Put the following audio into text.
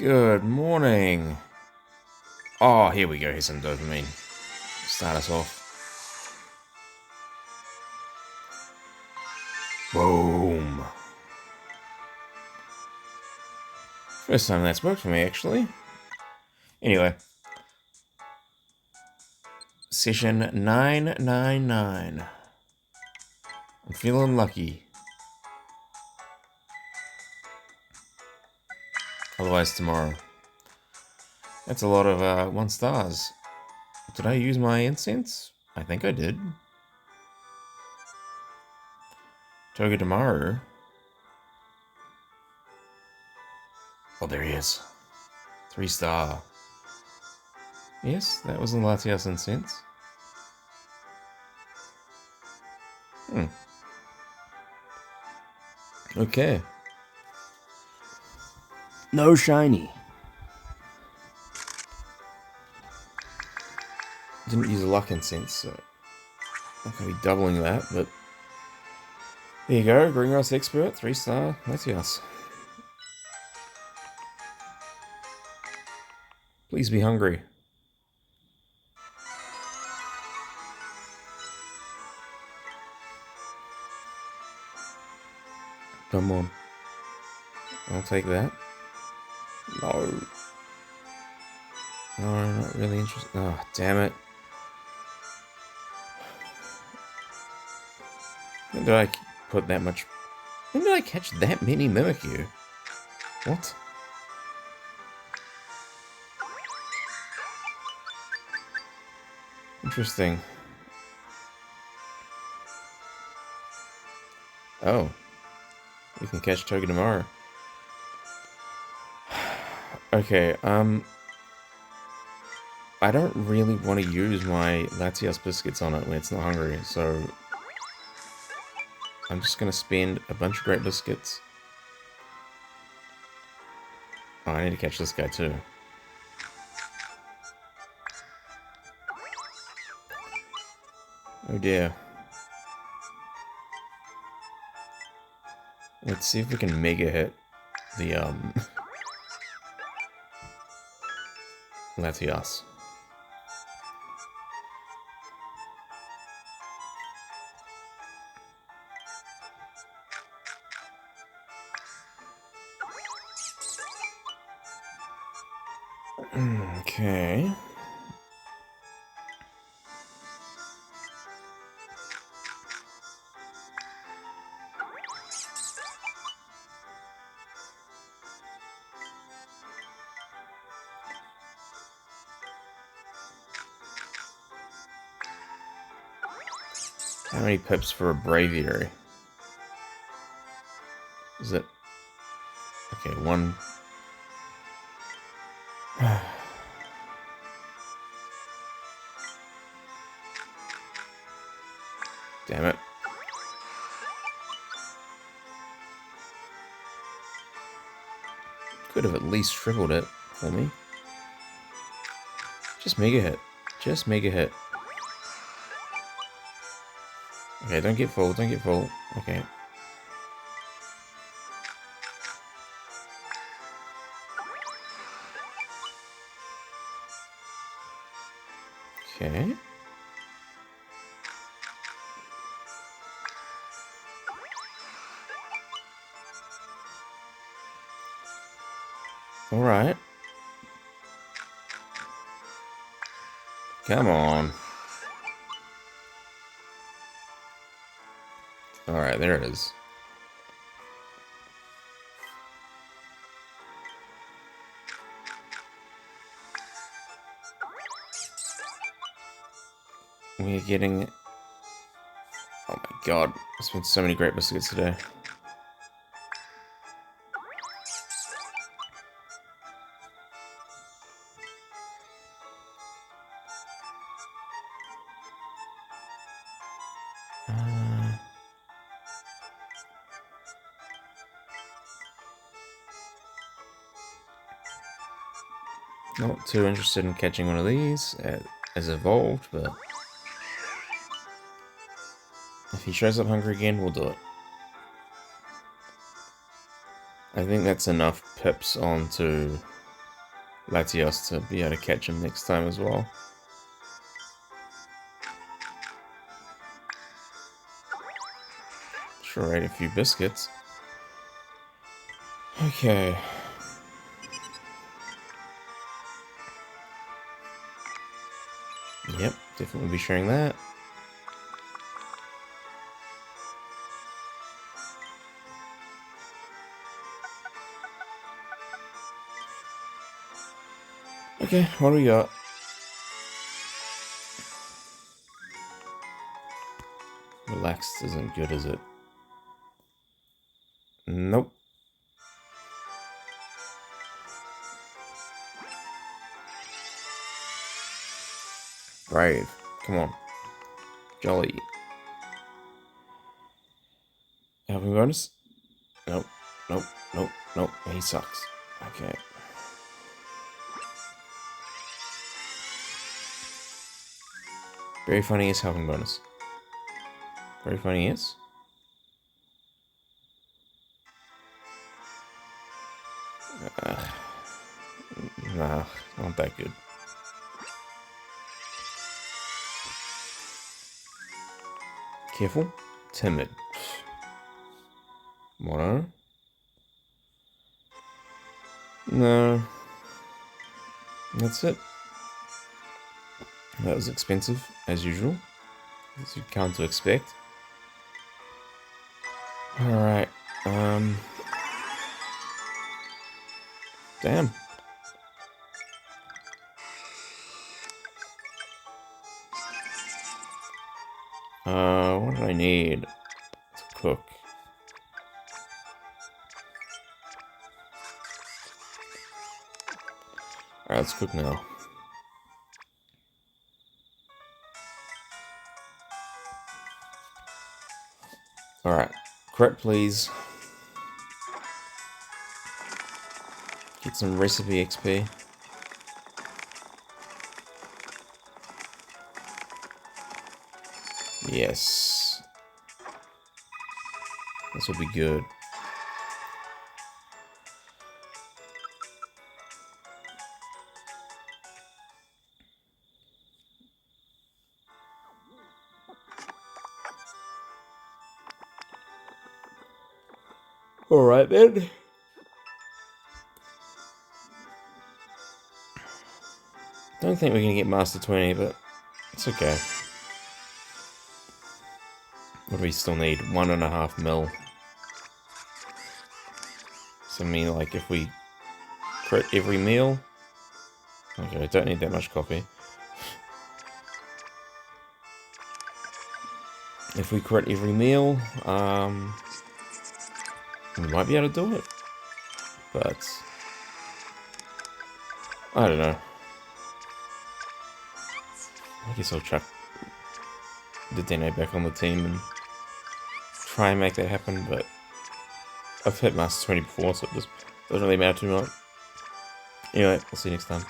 Good morning. Oh, here we go. Here's some dopamine. Start us off. Boom. First time that's worked for me, actually. Anyway. Session 999. I'm feeling lucky. Otherwise, tomorrow. That's a lot of 1 stars. Did I use my incense? I think I did. Toga tomorrow. Oh, there he is. 3 star. Yes, that was the Latias incense. Okay. No shiny. Didn't use a luck incense, so I'm not going to be doubling that, but there you go. Green Ross Expert, 3 star. Latias. Please be hungry. Come on. I'll take that. No. No, not really interested. Oh, damn it. When did I put that much... When did I catch that many Mimikyu? What? Interesting. Oh. We can catch Toga tomorrow. Okay, I don't really want to use my Latias biscuits on it when it's not hungry, so I'm just going to spend a bunch of great biscuits. Oh, I need to catch this guy too. Oh dear. Let's see if we can mega hit the, Latias. Okay. How many pips for a Braviary? Is it... Okay, 1... Damn it. Could have at least tripled it for me. Just mega hit. Just mega hit. Okay, don't get full, don't get full. Okay. Okay. Alright. Come on. Alright, there it is. We're getting... Oh my god. I spent so many great biscuits today. Not too interested in catching one of these as evolved, but if he shows up hungry again, we'll do it. I think that's enough pips onto Latias to be able to catch him next time as well. Sure, ate a few biscuits. Okay. Yep, definitely be sharing that. Okay, what do we got? Relaxed isn't good, is it? Nope. Brave. Come on. Jolly. Helping bonus? Nope. Nope. Nope. Nope. He sucks. Okay. Very funny is helping bonus. Very funny is. Nah, not that good. Careful. Timid. Mono. No. That's it. That was expensive, as usual. As you come to expect. Alright. Damn. What do I need to cook? Alright, let's cook now. Alright, crit please. Get some recipe XP. Yes. This will be good. Alright then. Don't think we're gonna get Master 20, but it's okay. What do we still need? 1.5 mil. So I mean, like, if we crit every meal... Okay, I don't need that much coffee. If we crit every meal, we might be able to do it. But... I don't know. I guess I'll chuck the Deno back on the team and try and make that happen, but I've hit Master 20 before, so it just doesn't really matter too much. Anyway, I'll see you next time.